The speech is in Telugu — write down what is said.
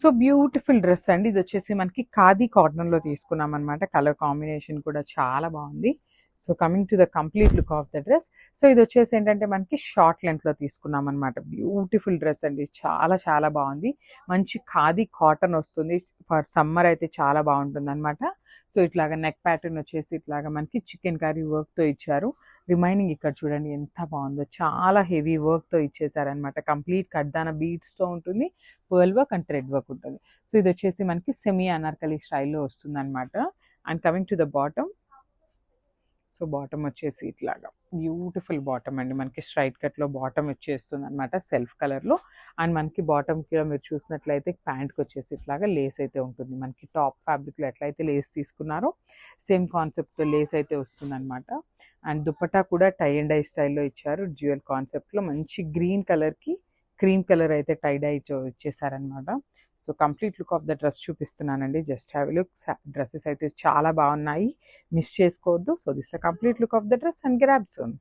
సో బ్యూటిఫుల్ డ్రెస్ అండి. ఇది వచ్చేసి మనకి ఖాదీ కాటన్లో తీసుకున్నాం అనమాట. కలర్ కాంబినేషన్ కూడా చాలా బాగుంది. So coming to the complete look of the dress. So ఇది వచ్చేసి ఏంటంటే మనకి షార్ట్ లెంత్లో తీసుకున్నాం అనమాట. బ్యూటిఫుల్ డ్రెస్ అండి, చాలా చాలా బాగుంది. మంచి ఖాదీ కాటన్ వస్తుంది. ఫర్ సమ్మర్ అయితే చాలా బాగుంటుంది అనమాట. సో ఇట్లాగా నెక్ ప్యాటర్న్ వచ్చేసి ఇట్లాగా మనకి చికెన్ కర్రీ వర్క్తో ఇచ్చారు. రిమైనింగ్ ఇక్కడ చూడండి ఎంత బాగుందో, చాలా హెవీ వర్క్తో ఇచ్చేసారనమాట. కంప్లీట్ కడ్దాన బీడ్స్తో ఉంటుంది, pearl work and thread work ఉంటుంది. సో ఇది వచ్చేసి మనకి సెమీ అనార్కలి స్టైల్లో వస్తుంది అనమాట. And coming to the bottom. So bottom వచ్చేసి ఇట్లాగా బ్యూటిఫుల్ బాటమ్ అండి. మనకి స్ట్రైట్ కట్లో బాటమ్ వచ్చేస్తుంది అనమాట, సెల్ఫ్ కలర్లో. అండ్ మనకి బాటమ్కి మీరు చూసినట్లయితే ప్యాంట్కి వచ్చేసి ఇట్లాగా లేస్ అయితే ఉంటుంది. మనకి టాప్ ఫ్యాబ్రిక్లో ఎట్లయితే లేస్ తీసుకున్నారో సేమ్ కాన్సెప్ట్తో లేస్ అయితే వస్తుంది అనమాట. అండ్ దుపట్టా కూడా టై అండ్ డై స్టైల్లో ఇచ్చారు. డ్యూయల్ కాన్సెప్ట్లో మంచి గ్రీన్ కలర్కి క్రీమ్ కలర్ అయితే టై డై ఇచ్చేసారనమాట. So complete look of the dress చూపిస్తున్నానండి. Just have look. డ్రెస్సెస్ అయితే చాలా బాగున్నాయి, మిస్ చేసుకోవద్దు. So this the complete look of the dress and grab soon.